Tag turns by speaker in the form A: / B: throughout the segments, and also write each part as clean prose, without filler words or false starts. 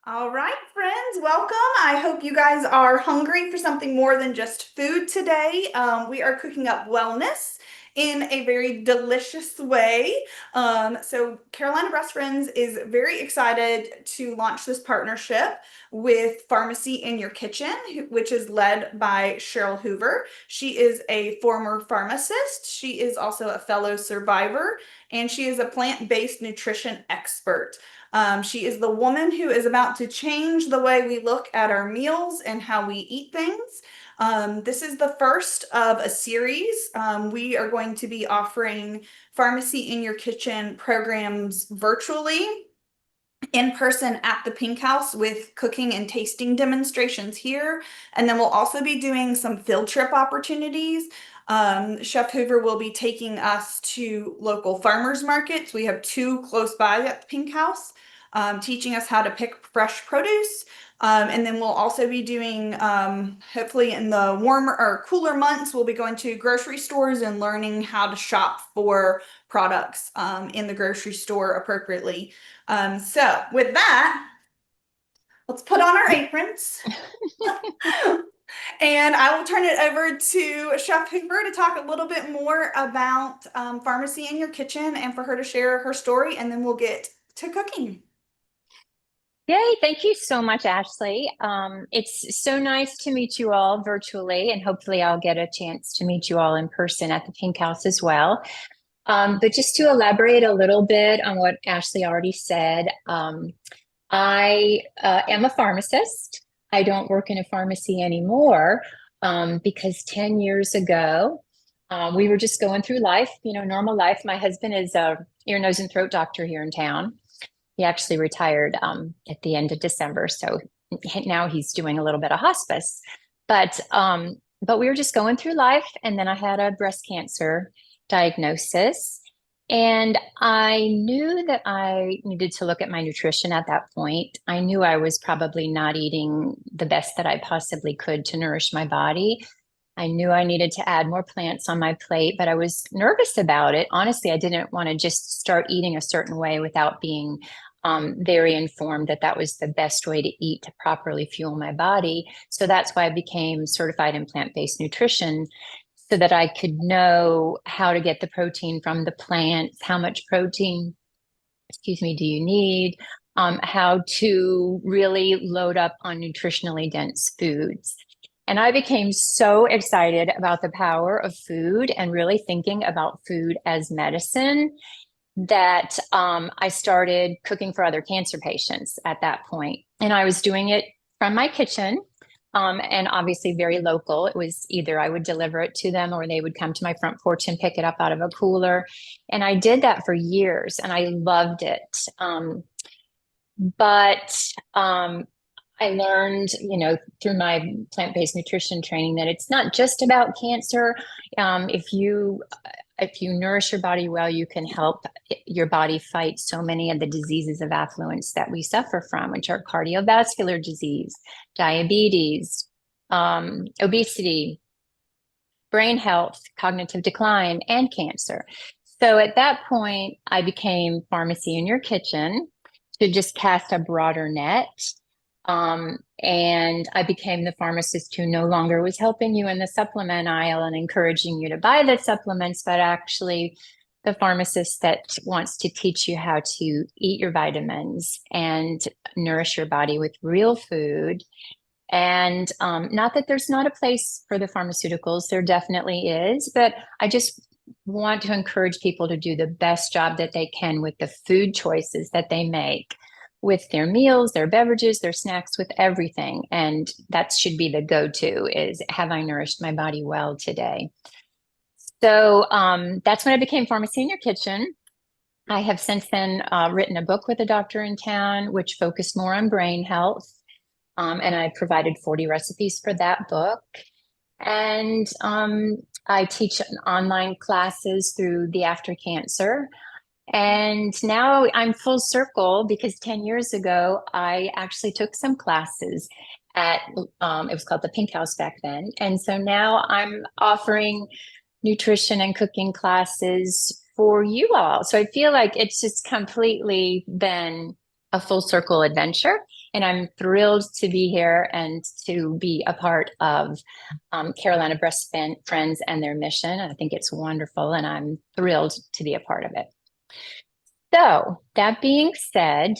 A: All right, friends, welcome. I hope you guys are hungry for something more than just food today. We are cooking up wellness in a very delicious way. Carolina Breast Friends is very excited to launch this partnership with Pharmacy in Your Kitchen, which is led by Cheryl Hoover. She is a former pharmacist. She is also a fellow survivor, and she is a plant-based nutrition expert. She is the woman who is about to change the way we look at our meals and how we eat things. This is the first of a series. We are going to be offering Pharmacy in Your Kitchen programs virtually, in person at the Pink House with cooking and tasting demonstrations here. And then we'll also be doing some field trip opportunities. Chef Hoover will be taking us to local farmers markets. We have two close by at the Pink House, teaching us how to pick fresh produce. And then we'll also be doing, hopefully in the warmer or cooler months, we'll be going to grocery stores and learning how to shop for products in the grocery store appropriately. With that, let's put on our aprons. And I will turn it over to Chef Hoover to talk a little bit more about Pharmacy in Your Kitchen and for her to share her story, and then we'll get to cooking.
B: Yay, thank you so much, Ashley. It's so nice to meet you all virtually, and hopefully I'll get a chance to meet you all in person at the Pink House as well. But just to elaborate a little bit on what Ashley already said, I am a pharmacist. I don't work in a pharmacy anymore because 10 years ago, we were just going through life, normal life. My husband is a ear, nose, and throat doctor here in town. He actually retired at the end of December, so now he's doing a little bit of hospice. But we were just going through life, and then I had a breast cancer diagnosis, and I knew that I needed to look at my nutrition at that point. I knew I was probably not eating the best that I possibly could to nourish my body. I knew I needed to add more plants on my plate, but I was nervous about it. Honestly, I didn't want to just start eating a certain way without being very informed that that was the best way to eat to properly fuel my body. So that's why I became certified in plant-based nutrition, so that I could know how to get the protein from the plants, how much protein, excuse me, do you need, how to really load up on nutritionally dense foods. And I became so excited about the power of food and really thinking about food as medicine that I started cooking for other cancer patients at that point. And I was doing it from my kitchen, and obviously very local. It was either I would deliver it to them or they would come to my front porch and pick it up out of a cooler. And I did that for years and I loved it. But I learned, through my plant-based nutrition training that it's not just about cancer. If you nourish your body well, you can help your body fight so many of the diseases of affluence that we suffer from, which are cardiovascular disease, diabetes, obesity, brain health, cognitive decline, and cancer. So at that point, I became Pharmacy in Your Kitchen to just cast a broader net. And I became the pharmacist who no longer was helping you in the supplement aisle and encouraging you to buy the supplements, but actually the pharmacist that wants to teach you how to eat your vitamins and nourish your body with real food. And not that there's not a place for the pharmaceuticals, there definitely is, but I just want to encourage people to do the best job that they can with the food choices that they make, with their meals, their beverages, their snacks, with everything. And that should be the go-to is, have I nourished my body well today? So that's when I became Pharmacy in Your Kitchen. I have since then written a book with a doctor in town, which focused more on brain health. And I provided 40 recipes for that book. And I teach online classes through the After Cancer. And now I'm full circle because 10 years ago, I actually took some classes at, it was called the Pink House back then. And so now I'm offering nutrition and cooking classes for you all. So I feel like it's just completely been a full circle adventure. And I'm thrilled to be here and to be a part of Carolina Breast Friends and their mission. I think it's wonderful, and I'm thrilled to be a part of it. So, that being said,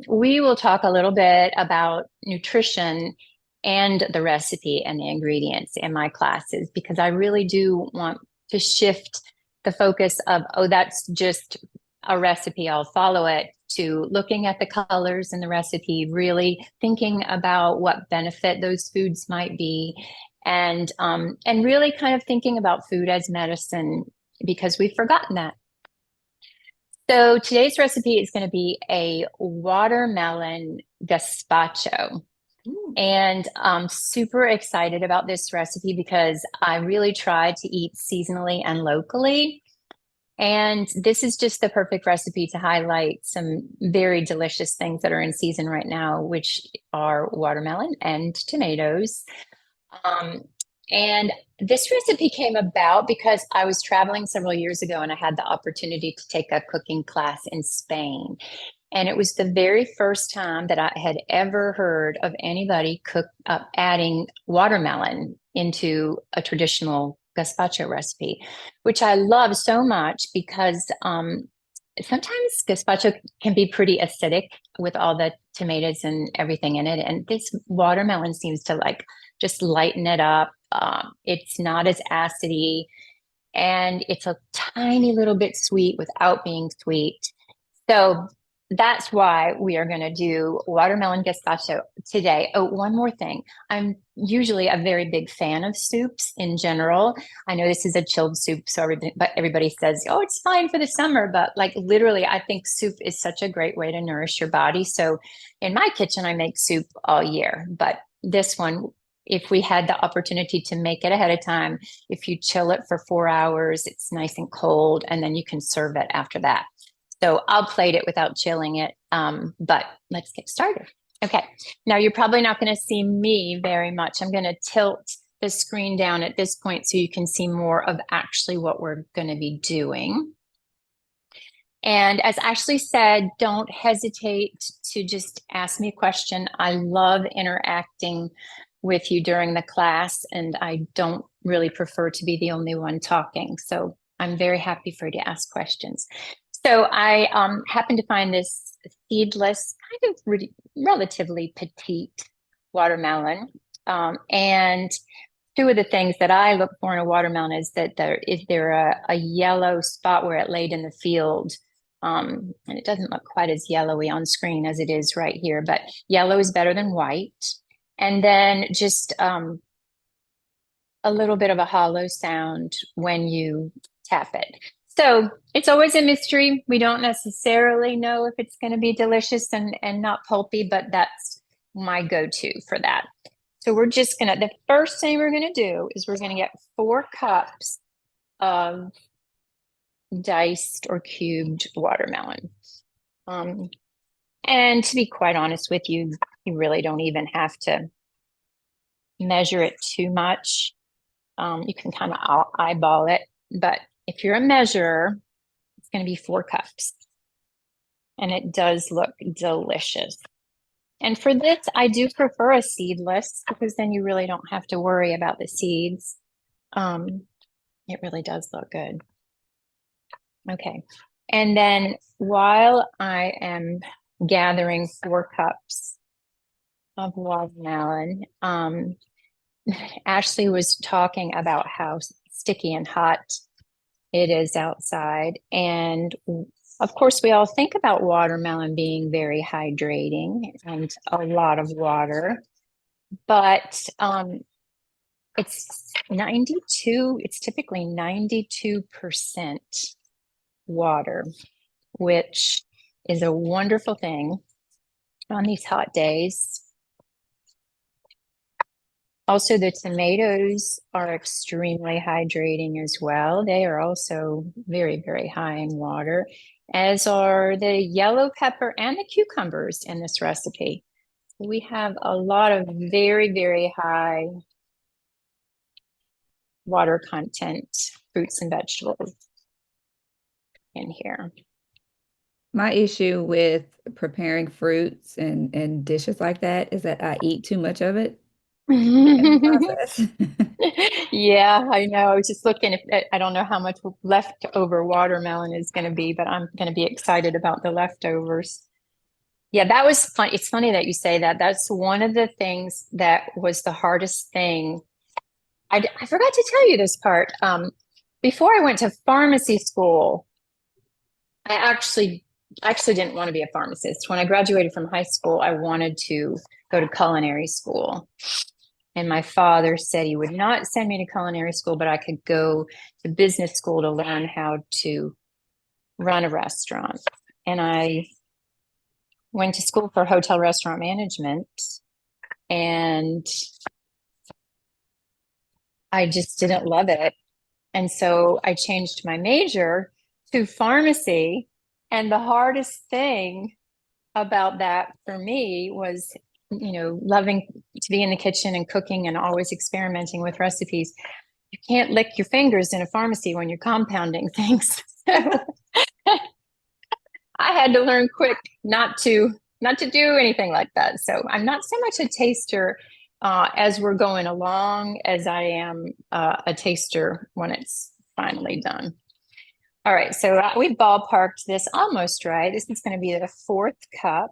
B: we will talk a little bit about nutrition and the recipe and the ingredients in my classes, because I really do want to shift the focus of, oh, that's just a recipe, I'll follow it, to looking at the colors in the recipe, really thinking about what benefit those foods might be, and really kind of thinking about food as medicine, because we've forgotten that. So today's recipe is going to be a watermelon gazpacho.
A: Ooh.
B: And I'm super excited about this recipe because I really try to eat seasonally and locally. And this is just the perfect recipe to highlight some very delicious things that are in season right now, which are watermelon and tomatoes. Um, and this recipe came about because I was traveling several years ago and I had the opportunity to take a cooking class in Spain. And it was the very first time that I had ever heard of anybody adding watermelon into a traditional gazpacho recipe, which I love so much because sometimes gazpacho can be pretty acidic with all the tomatoes and everything in it. And this watermelon seems to like just lighten it up. It's not as acidy, and it's a tiny little bit sweet without being sweet. So that's why we are going to do watermelon gazpacho today. Oh, one more thing. I'm usually a very big fan of soups in general. I know this is a chilled soup, so everybody says, "Oh, it's fine for the summer," but like literally, I think soup is such a great way to nourish your body. So in my kitchen, I make soup all year, but this one, if we had the opportunity to make it ahead of time, if you chill it for 4 hours, it's nice and cold, and then you can serve it after that. So I'll plate it without chilling it, but let's get started. Okay, now you're probably not going to see me very much. I'm going to tilt the screen down at this point so you can see more of actually what we're going to be doing. And as Ashley said, don't hesitate to just ask me a question. I love interacting with you during the class, and I don't really prefer to be the only one talking. So I'm very happy for you to ask questions. So I happened to find this seedless, kind of relatively petite watermelon. And two of the things that I look for in a watermelon is that is there a yellow spot where it laid in the field. And it doesn't look quite as yellowy on screen as it is right here, but yellow is better than white. And then just a little bit of a hollow sound when you tap it. So it's always a mystery. We don't necessarily know if it's going to be delicious and not pulpy, but that's my go-to for that. So we're just going to, the first thing we're going to do is we're going to get 4 cups of diced or cubed watermelon. And to be quite honest with you, you really don't even have to measure it too much. You can kind of eyeball it, but if you're a measurer, it's going to be 4 cups. And it does look delicious. And for this, I do prefer a seedless because then you really don't have to worry about the seeds. It really does look good. Okay. And then while I am gathering 4 cups of watermelon, Ashley was talking about how sticky and hot it is outside. And of course, we all think about watermelon being very hydrating and a lot of water, but it's typically 92% water, which is a wonderful thing on these hot days. Also, the tomatoes are extremely hydrating as well. They are also very, very high in water, as are the yellow pepper and the cucumbers in this recipe. We have a lot of very, very high water content fruits and vegetables in here.
C: My issue with preparing fruits and dishes like that is that I eat too much of it in the process.
B: Yeah, I know. I was just looking if I don't know how much leftover watermelon is going to be, but I'm going to be excited about the leftovers. Yeah, that was fun. It's funny that you say that. That's one of the things that was the hardest thing. I forgot to tell you this part. Before I went to pharmacy school, I actually didn't want to be a pharmacist. When I graduated from high school, I wanted to go to culinary school. And my father said he would not send me to culinary school, but I could go to business school to learn how to run a restaurant. And I went to school for hotel restaurant management, and I just didn't love it. And so I changed my major to pharmacy. And the hardest thing about that for me was, loving to be in the kitchen and cooking and always experimenting with recipes. You can't lick your fingers in a pharmacy when you're compounding things. So I had to learn quick not to do anything like that. So I'm not so much a taster as we're going along as I am a taster when it's finally done. All right, so we ballparked this almost right. This is going to be the fourth cup.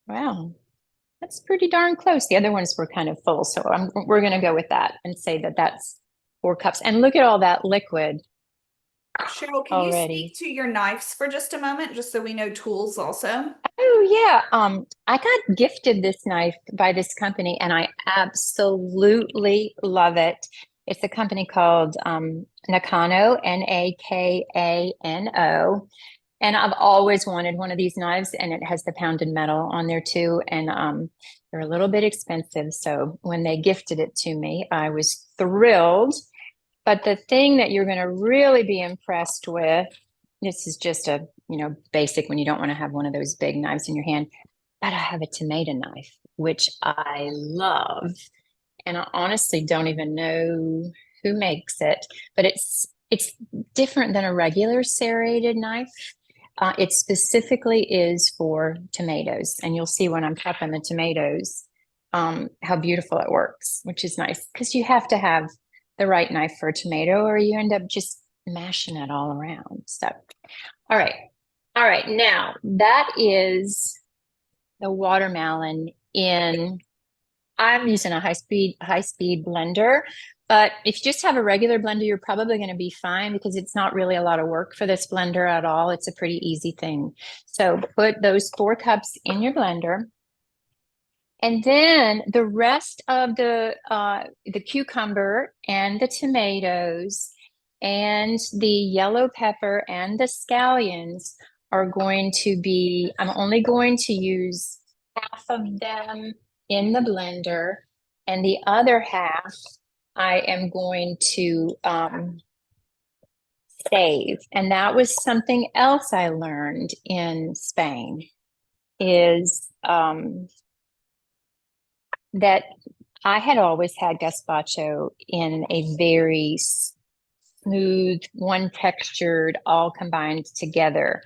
B: Wow, that's pretty darn close. The other ones were kind of full, so we're going to go with that and say that that's 4 cups. And look at all that liquid
A: Cheryl, can you speak
B: already.
A: to your knives for just a moment, just so we know tools also?
B: Oh yeah, I got gifted this knife by this company, and I absolutely love it. It's a company called Nakano, Nakano, and I've always wanted one of these knives, and it has the pounded metal on there too, and they're a little bit expensive. So when they gifted it to me, I was thrilled. But the thing that you're going to really be impressed with, this is just a, basic when you don't want to have one of those big knives in your hand, but I have a tomato knife, which I love. And I honestly don't even know who makes it, but it's different than a regular serrated knife. It specifically is for tomatoes, and you'll see when I'm chopping the tomatoes how beautiful it works, which is nice because you have to have the right knife for a tomato, or you end up just mashing it all around. So, all right, all right. Now that is the watermelon in. I'm using a high speed blender, but if you just have a regular blender, you're probably going to be fine because it's not really a lot of work for this blender at all. It's a pretty easy thing. So put those 4 cups in your blender. And then the rest of the cucumber and the tomatoes and the yellow pepper and the scallions are going to be, I'm only going to use half of them in the blender, and the other half I am going to save. And that was something else I learned in Spain is that I had always had gazpacho in a very smooth, one textured, all combined together.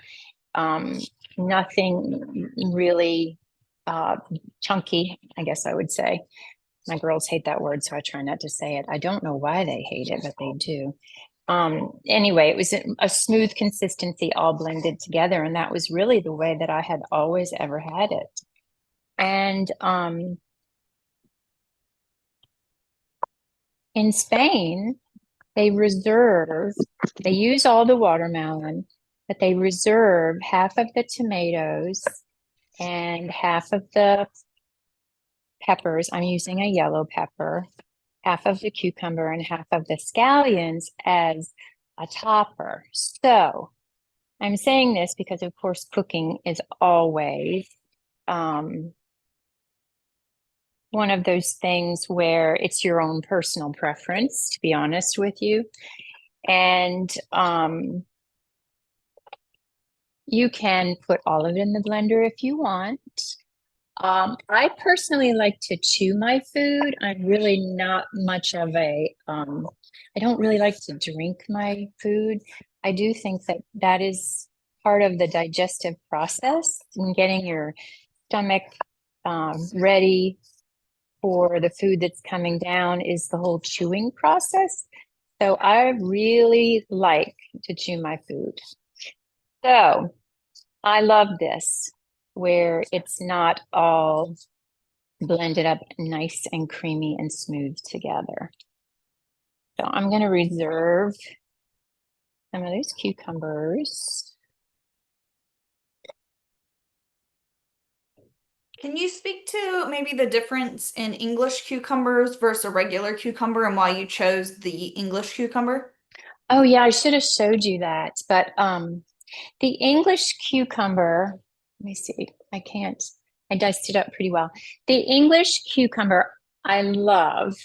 B: Um, Nothing really chunky, I guess I would say. My girls hate that word, so I try not to say it. I don't know why they hate it, but they do. Anyway, it was a smooth consistency all blended together, and that was really the way that I had always ever had it. And in Spain, they use all the watermelon, but they reserve half of the tomatoes and half of the peppers. I'm using a yellow pepper, half of the cucumber, and half of the scallions as a topper. So I'm saying this because, of course, cooking is always one of those things where it's your own personal preference, to be honest with you. And you can put all of it in the blender if you want. I personally like to chew my food. I'm really not much of a I don't really like to drink my food. I do think that that is part of the digestive process and getting your stomach ready for the food that's coming down is the whole chewing process. So I really like to chew my food. So I love this where it's not all blended up nice and creamy and smooth together. So I'm going to reserve some of these cucumbers.
A: Can you speak to maybe the difference in English cucumbers versus a regular cucumber and why you chose the English cucumber?
B: Oh yeah, I should have showed you that. But the English cucumber, let me see. I diced it up pretty well. The English cucumber, I love.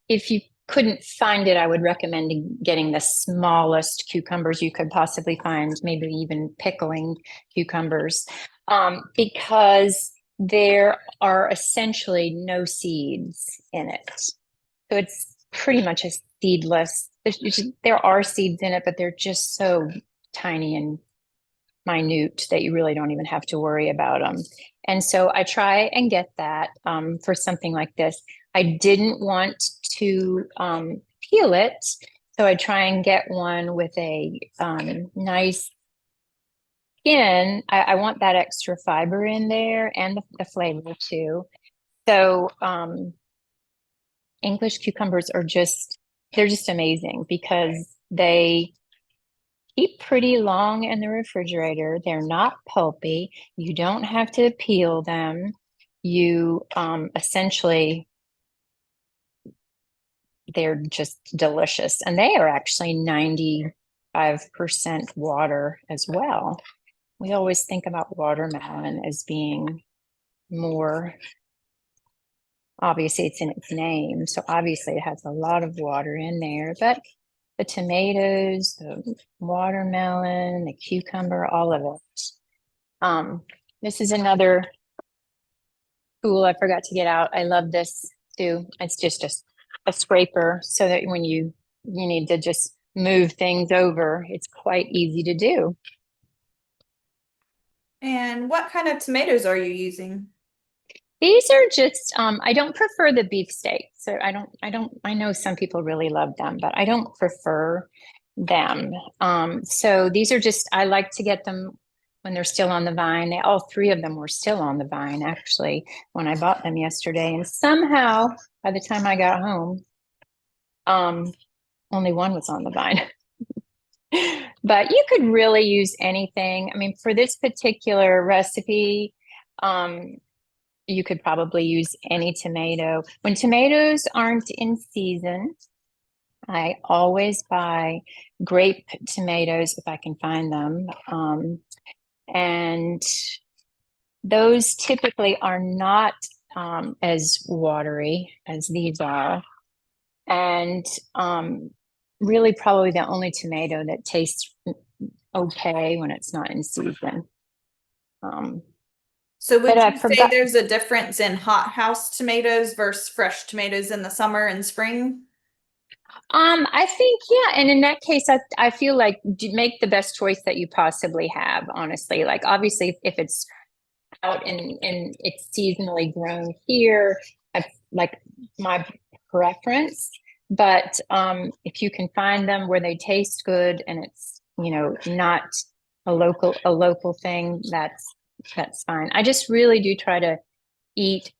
B: If you couldn't find it, I would recommend getting the smallest cucumbers you could possibly find, maybe even pickling cucumbers, because there are essentially no seeds in it. So it's pretty much a seedless. There are seeds in it, but they're just so tiny and minute that you really don't even have to worry about them. And so I try and get that for something like this. I didn't want to peel it, so I try and get one with a nice skin. I want that extra fiber in there and the flavor too. So English cucumbers are they're just amazing because they keep pretty long in the refrigerator. They're not pulpy. You don't have to peel them. You essentially, they're just delicious. And they are actually 95% water as well. We always think about watermelon as being more, obviously, it's in its name. So obviously, it has a lot of water in there, but the tomatoes, the watermelon, the cucumber, all of it. This is another tool I forgot to get out. I love this too. It's just a scraper so that when you need to just move things over, it's quite easy to do.
A: And what kind of tomatoes are you using?
B: These are just I don't prefer the beefsteak. So I know some people really love them, but I don't prefer them. So these are just I like to get them when they're still on the vine. All three of them were still on the vine actually when I bought them yesterday. And somehow by the time I got home, um, only one was on the vine. But you could really use anything. I mean, for this particular recipe, you could probably use any tomato. When tomatoes aren't in season, I always buy grape tomatoes if I can find them. And those typically are not as watery as these are. And really, probably the only tomato that tastes okay when it's not in season.
A: So
B: But
A: would
B: I
A: you say
B: forgot.
A: there's a difference in hothouse tomatoes versus fresh tomatoes in the summer and spring?
B: I think, yeah. And in that case, I feel like make the best choice that you possibly have, honestly. Like, obviously, if it's out and it's seasonally grown here, I like my preference. But if you can find them where they taste good and it's, not a local thing, that's fine. I just really do try to eat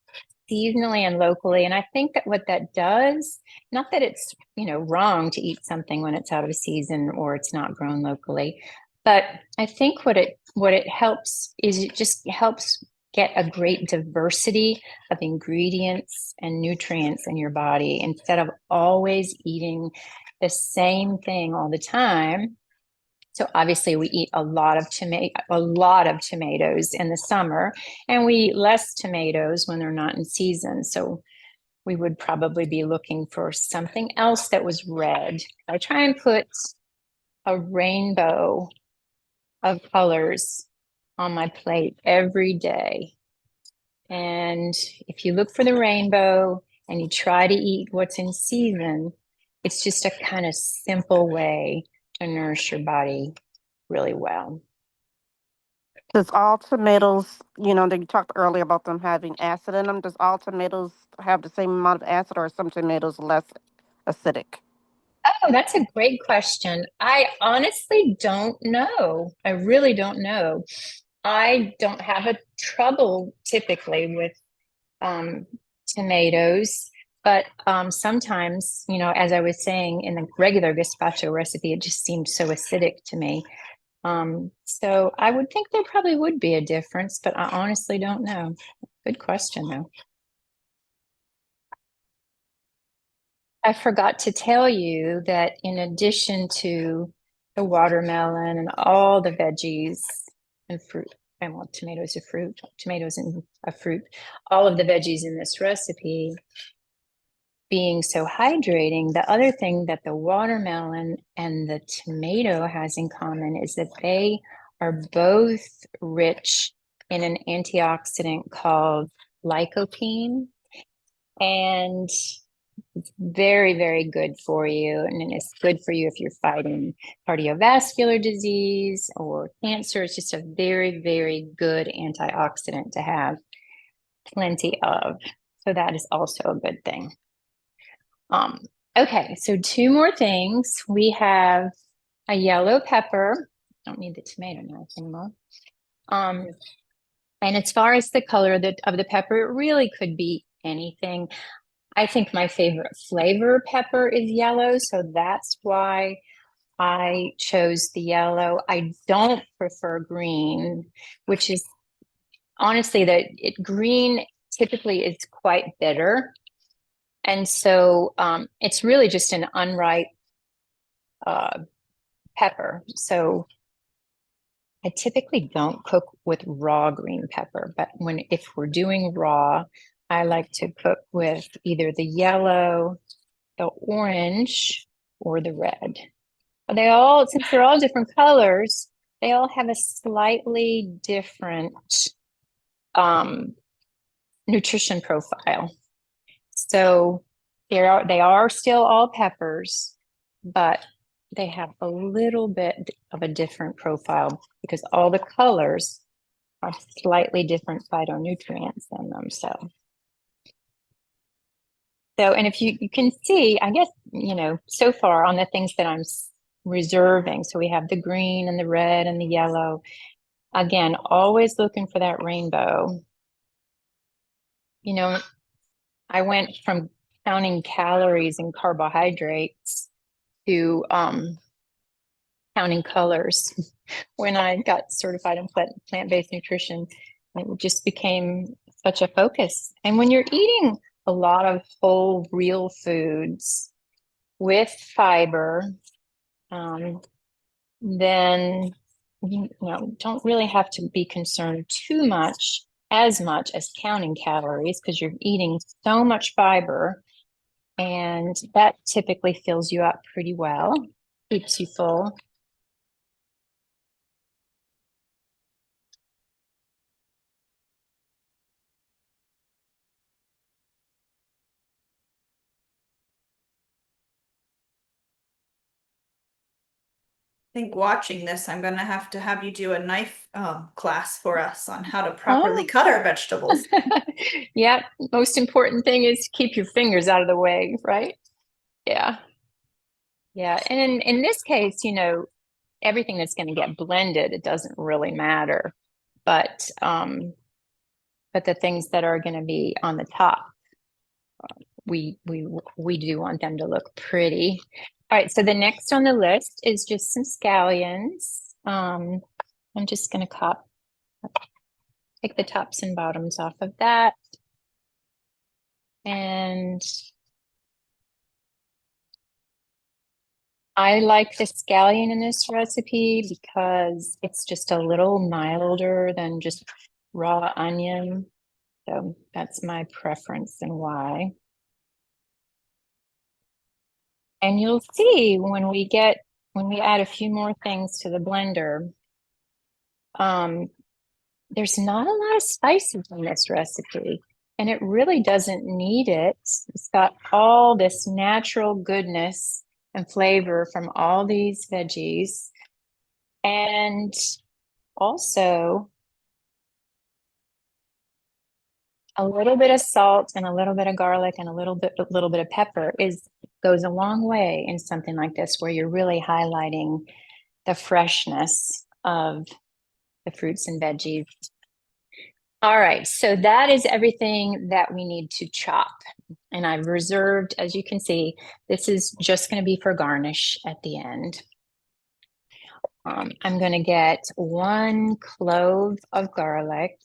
B: seasonally and locally. And I think that what that does, not that it's, wrong to eat something when it's out of season or it's not grown locally, but I think what it helps is it just helps get a great diversity of ingredients and nutrients in your body instead of always eating the same thing all the time. So obviously we eat a lot of tomatoes in the summer, and we eat less tomatoes when they're not in season. So we would probably be looking for something else that was red. I try and put a rainbow of colors on my plate every day. And if you look for the rainbow and you try to eat what's in season, it's just a kind of simple way to nourish your body really well.
D: Does all tomatoes, that you talked earlier about them having acid in them, does all tomatoes have the same amount of acid or are some tomatoes less acidic?
B: Oh, that's a great question. I honestly don't know. I really don't know. I don't have a trouble typically with um, tomatoes, but sometimes, as I was saying in the regular gazpacho recipe, it just seemed so acidic to me. So I would think there probably would be a difference, but I honestly don't know. Good question, though. I forgot to tell you that in addition to the watermelon and all the veggies and fruit, and well, tomatoes are fruit, tomatoes and a fruit, all of the veggies in this recipe being so hydrating, the other thing that the watermelon and the tomato has in common is that they are both rich in an antioxidant called lycopene. And it's very, very good for you. And it's good for you if you're fighting cardiovascular disease or cancer. It's just a very, very good antioxidant to have plenty of. So that is also a good thing. Okay, so two more things. We have a yellow pepper. Don't need the tomato knife anymore. And as far as the color of the pepper, it really could be anything. I think my favorite flavor pepper is yellow, so that's why I chose the yellow. I don't prefer green, which is honestly green typically is quite bitter. And so it's really just an unripe pepper. So I typically don't cook with raw green pepper, but if we're doing raw, I like to cook with either the yellow, the orange, or the red. Since they're all different colors, they all have a slightly different nutrition profile. So they are still all peppers, but they have a little bit of a different profile because all the colors are slightly different phytonutrients in them. And if you can see, I guess, so far on the things that I'm reserving. So we have the green and the red and the yellow. Again, always looking for that rainbow. I went from counting calories and carbohydrates to counting colors when I got certified in plant-based nutrition. It just became such a focus. And when you're eating a lot of whole, real foods with fiber, then you don't really have to be concerned as much as counting calories because you're eating so much fiber, and that typically fills you up pretty well, keeps you full.
A: I think watching this, I'm gonna have to have you do a knife class for us on how to properly
B: Oh.
A: cut our vegetables.
B: Yeah, most important thing is to keep your fingers out of the way, right? Yeah. Yeah, and in this case, everything that's going to get blended, it doesn't really matter. But the things that are going to be on the top, we do want them to look pretty. All right, so the next on the list is just some scallions. I'm just going to take the tops and bottoms off of that. And I like the scallion in this recipe because it's just a little milder than just raw onion. So that's my preference and why. And you'll see when we add a few more things to the blender, there's not a lot of spices in this recipe. and it really doesn't need it. It's got all this natural goodness and flavor from all these veggies. And also a little bit of salt and a little bit of garlic and a little bit of pepper goes a long way in something like this, where you're really highlighting the freshness of the fruits and veggies. All right, so that is everything that we need to chop. And I've reserved, as you can see, this is just going to be for garnish at the end. I'm going to get 1 clove of garlic.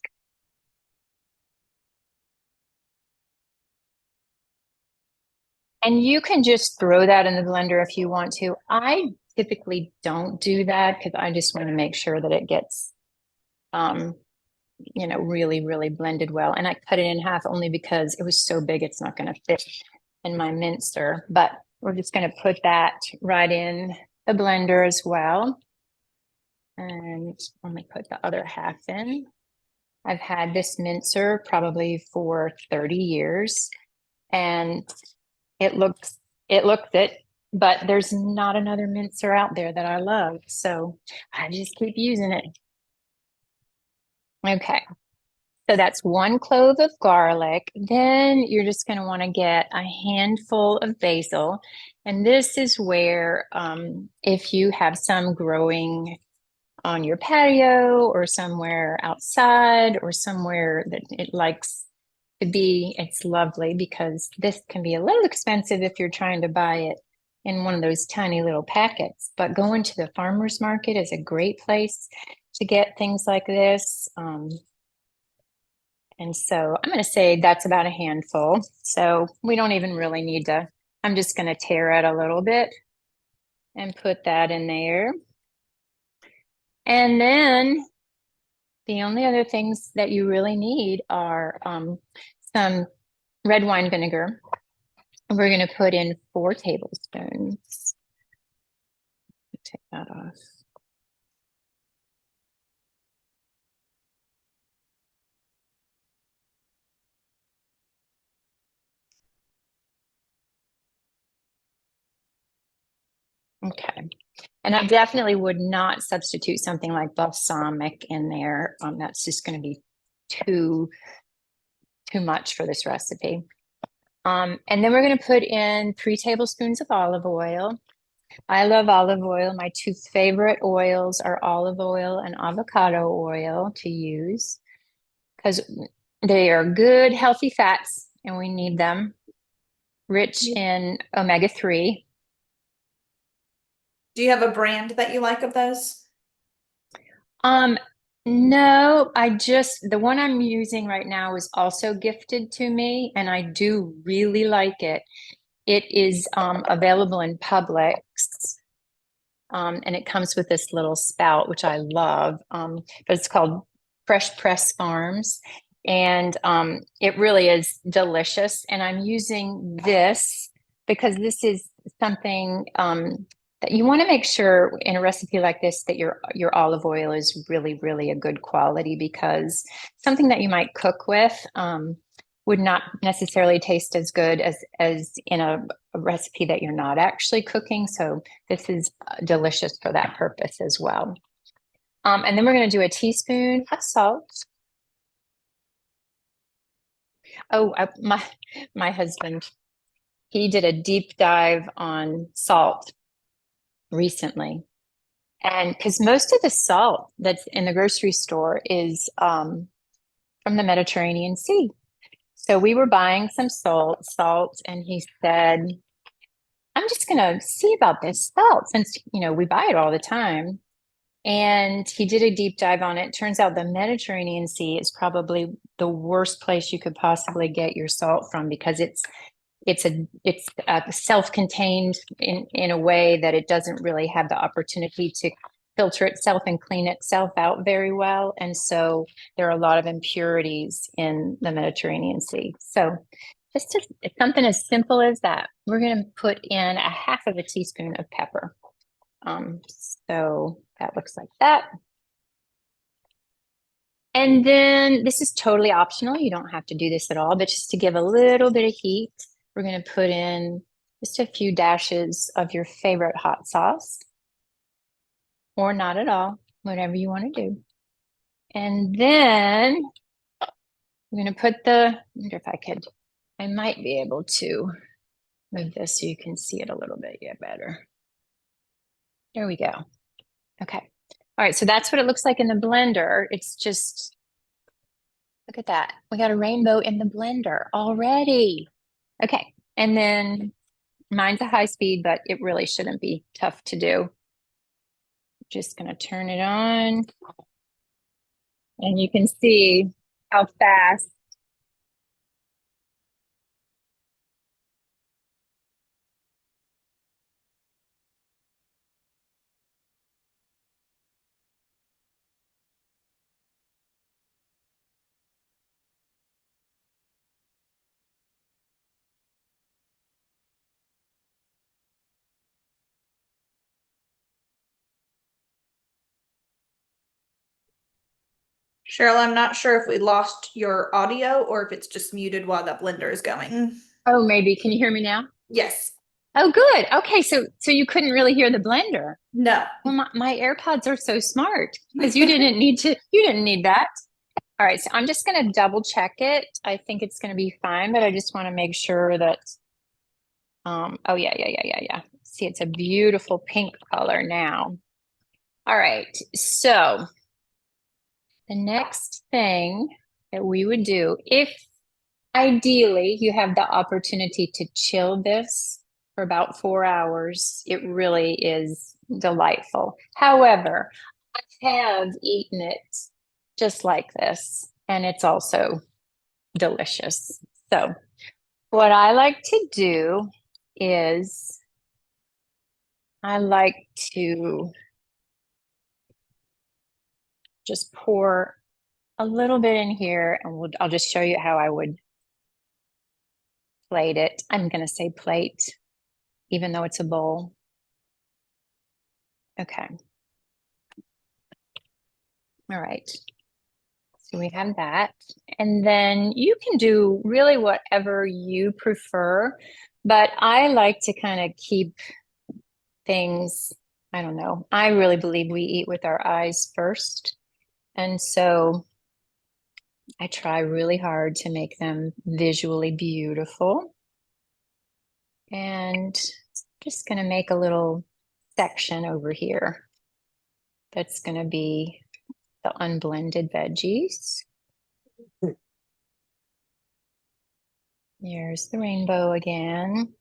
B: And you can just throw that in the blender if you want to. I typically don't do that because I just want to make sure that it gets, really, really blended well. And I cut it in half only because it was so big, it's not going to fit in my mincer. But we're just going to put that right in the blender as well. And let me put the other half in. I've had this mincer probably for 30 years, and it looks it, but there's not another mincer out there that I love. So I just keep using it. Okay. So that's 1 clove of garlic. Then you're just going to want to get a handful of basil. And this is where, if you have some growing on your patio or somewhere outside or somewhere that it likes to be, it's lovely, because this can be a little expensive if you're trying to buy it in one of those tiny little packets. But going to the farmer's market is a great place to get things like this. And so I'm going to say that's about a handful. So we don't even really need to, I'm just going to tear it a little bit and put that in there. And then the only other things that you really need are some red wine vinegar. We're going to put in 4 tablespoons. Take that off. Okay. And I definitely would not substitute something like balsamic in there. That's just going to be too much for this recipe. And then we're going to put in 3 tablespoons of olive oil. I love olive oil. My 2 favorite oils are olive oil and avocado oil to use, because they are good, healthy fats, and we need them. Rich in omega-3.
A: Do you have a brand that you like of those?
B: No, the one I'm using right now is also gifted to me, and I do really like it. It is available in Publix, and it comes with this little spout, which I love. But it's called Fresh Press Farms, and it really is delicious. And I'm using this because this is something that you want to make sure in a recipe like this that your olive oil is really, really a good quality, because something that you might cook with would not necessarily taste as good as in a recipe that you're not actually cooking. So this is delicious for that purpose as well. And then we're going to do a teaspoon of salt. Oh, my husband, he did a deep dive on salt recently. And because most of the salt that's in the grocery store is from the Mediterranean Sea. So we were buying some salt, and he said, I'm just going to see about this salt since, we buy it all the time. And he did a deep dive on it. Turns out the Mediterranean Sea is probably the worst place you could possibly get your salt from, because it's self-contained in a way that it doesn't really have the opportunity to filter itself and clean itself out very well. And so there are a lot of impurities in the Mediterranean Sea. So it's something as simple as that. We're going to put in a half of a teaspoon of pepper. So that looks like that. And then this is totally optional. You don't have to do this at all, but just to give a little bit of heat, we're going to put in just a few dashes of your favorite hot sauce, or not at all, whatever you want to do. And then I'm going to put I wonder if I might be able to move this so you can see it a little bit better. There we go. Okay. All right, so that's what it looks like in the blender. It's just, look at that. We got a rainbow in the blender already. Okay, and then mine's a high speed, but it really shouldn't be tough to do. Just gonna turn it on. And you can see how fast.
A: Cheryl, I'm not sure if we lost your audio or if it's just muted while that blender is going.
B: Oh, maybe. Can you hear me now?
A: Yes.
B: Oh, good. Okay, so you couldn't really hear the blender.
A: No.
B: Well, my AirPods are so smart because you didn't need that. All right, so I'm just gonna double check it. I think it's gonna be fine, but I just want to make sure that, oh yeah. See, it's a beautiful pink color now. All right, so the next thing that we would do, if ideally you have the opportunity to chill this for about 4 hours, it really is delightful. However, I have eaten it just like this, and it's also delicious. So what I like to do is I like to just pour a little bit in here, and I'll just show you how I would plate it. I'm going to say plate, even though it's a bowl. Okay. All right. So we have that. And then you can do really whatever you prefer, but I like to kind of keep things, I don't know. I really believe we eat with our eyes first. And so I try really hard to make them visually beautiful. And just going to make a little section over here that's going to be the unblended veggies. Here's the rainbow again.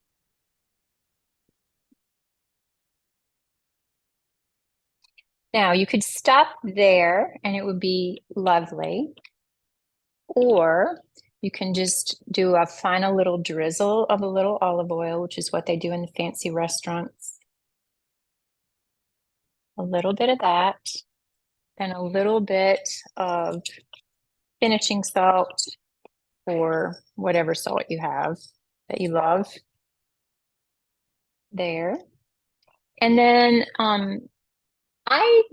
B: Now you could stop there and it would be lovely. Or you can just do a final little drizzle of a little olive oil, which is what they do in the fancy restaurants. A little bit of that, and a little bit of finishing salt, or whatever salt you have that you love there. And then I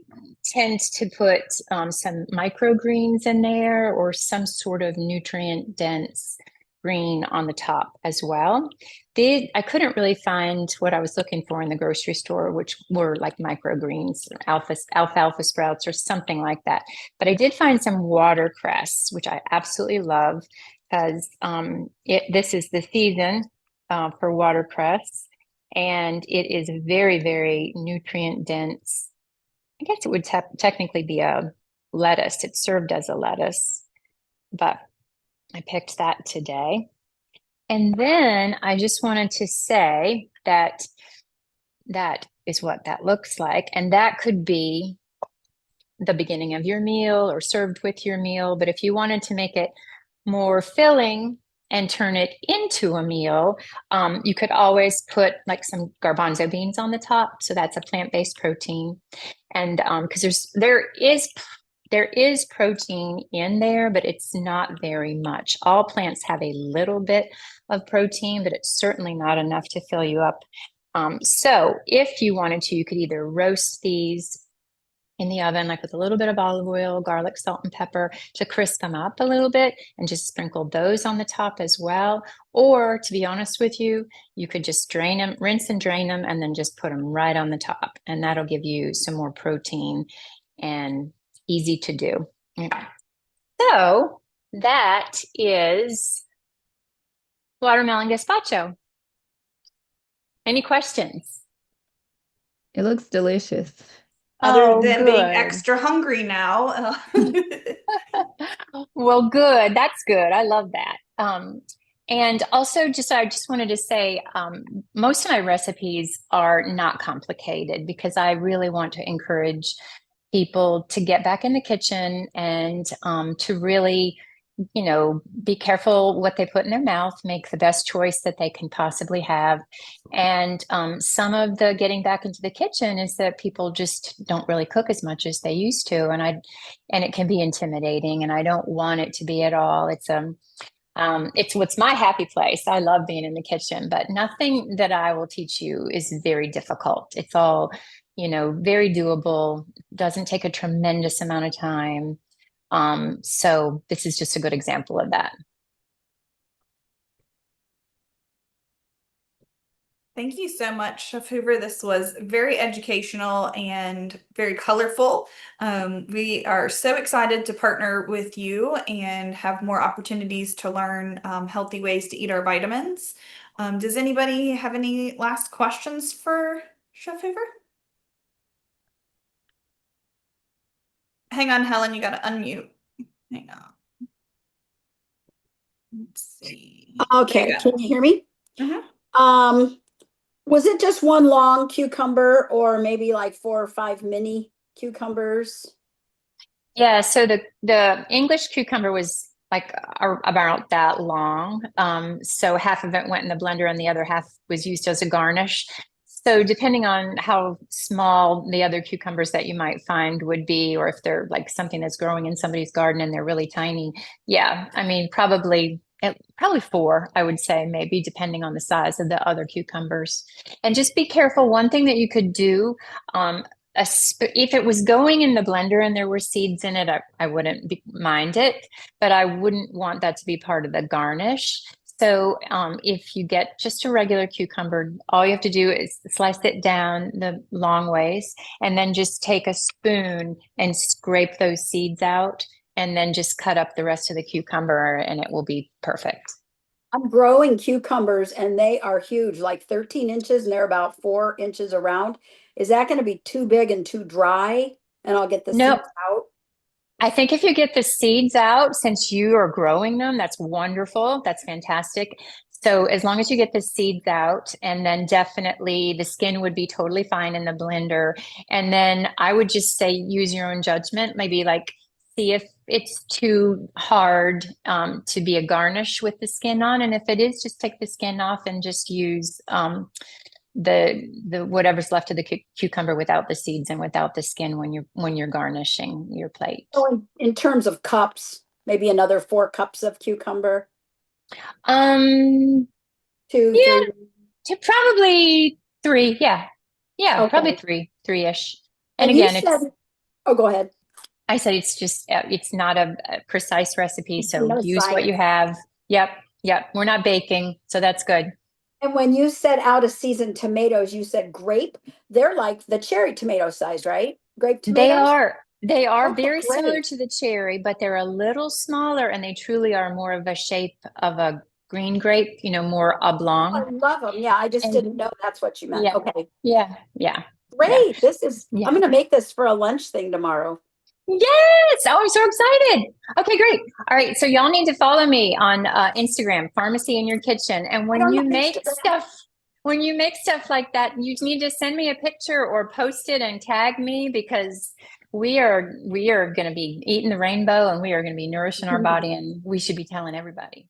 B: tend to put some microgreens in there, or some sort of nutrient dense green on the top as well. I couldn't really find what I was looking for in the grocery store, which were like microgreens, alfalfa sprouts or something like that. But I did find some watercress, which I absolutely love, because this is the season for watercress, and it is very, very nutrient dense. I guess it would technically be a lettuce. It's served as a lettuce, but I picked that today. And then I just wanted to say that that is what that looks like. And that could be the beginning of your meal or served with your meal. But if you wanted to make it more filling and turn it into a meal, you could always put like some garbanzo beans on the top. So that's a plant-based protein. And because there is protein in there, but it's not very much. All plants have a little bit of protein, but it's certainly not enough to fill you up. So if you wanted to, you could either roast these in the oven, like with a little bit of olive oil, garlic, salt, and pepper to crisp them up a little bit, and just sprinkle those on the top as well. Or to be honest with you, you could just drain them, rinse and drain them, and then just put them right on the top. And that'll give you some more protein and easy to do. Okay. So that is watermelon gazpacho. Any questions?
C: It looks delicious.
A: Other
B: Oh,
A: than being
B: good.
A: extra hungry now.
B: Well, good. That's good. I love that. And also I just wanted to say, most of my recipes are not complicated because I really want to encourage people to get back in the kitchen and to really, be careful what they put in their mouth, make the best choice that they can possibly have. And some of the getting back into the kitchen is that people just don't really cook as much as they used to, and it can be intimidating, and I don't want it to be at all. It's what's my happy place. I love being in the kitchen, but nothing that I will teach you is very difficult. It's all, very doable, doesn't take a tremendous amount of time. So this is just a good example of that.
A: Thank you so much, Chef Hoover. This was very educational and very colorful. We are so excited to partner with you and have more opportunities to learn healthy ways to eat our vitamins. Does anybody have any last questions for Chef Hoover? Hang on, Helen, you got to unmute. Hang on. Let's see. There
E: Okay,
A: you go.
E: can you hear me?
A: Mhm.
E: Was it just one long cucumber or maybe like 4 or 5 mini cucumbers?
B: Yeah, so the English cucumber was like about that long. So half of it went in the blender and the other half was used as a garnish. So depending on how small the other cucumbers that you might find would be, or if they're like something that's growing in somebody's garden and they're really tiny, yeah, I mean probably 4, I would say, maybe depending on the size of the other cucumbers. And just be careful. One thing that you could do, if it was going in the blender and there were seeds in it, I wouldn't mind it, but I wouldn't want that to be part of the garnish. So if you get just a regular cucumber, all you have to do is slice it down the long ways and then just take a spoon and scrape those seeds out and then just cut up the rest of the cucumber and it will be perfect.
E: I'm growing cucumbers and they are huge, like 13 inches, and they're about 4 inches around. Is that going to be too big and too dry? And I'll get the
B: No,
E: seeds out.
B: I think if you get the seeds out, since you are growing them, that's wonderful. That's fantastic. So as long as you get the seeds out, and then definitely the skin would be totally fine in the blender. And then I would just say use your own judgment. Maybe like see if it's too hard to be a garnish with the skin on. And if it is, just take the skin off and just use the whatever's left of the cucumber without the seeds and without the skin when you're garnishing your plate.
E: So in terms of cups, maybe another 4 cups of cucumber,
B: Um,
E: 2,
B: yeah,
E: 3.
B: probably 3. Yeah. Yeah, probably
E: Okay.
B: 3-ish. And
E: And you
B: again,
E: said, oh, go ahead.
B: I said it's just, it's not a precise recipe. So
E: No
B: use what you
E: science.
B: have. Yep. Yep. We're not baking. So that's good.
E: And when you said out of season tomatoes, you said grape. They're like the cherry tomato size, right? Grape
B: They
E: tomatoes?
B: are, they are
E: Okay,
B: very similar
E: great.
B: to the cherry, but they're a little smaller and they truly are more of a shape of a green grape, more
E: I
B: oblong.
E: love them. Yeah, I just
B: And
E: didn't know that's what you meant.
B: yeah,
E: Okay,
B: yeah, yeah, yeah,
E: great. I'm
B: yeah.
E: going to make this for a lunch thing tomorrow.
B: Yes. Oh, I'm so excited. Okay, great. All right. So y'all need to follow me on Instagram, Pharmacy in Your Kitchen. And
E: I don't have Instagram.
B: when you make stuff like that, you need to send me a picture or post it and tag me because we are going to be eating the rainbow and we are going to be nourishing our body and we should be telling everybody.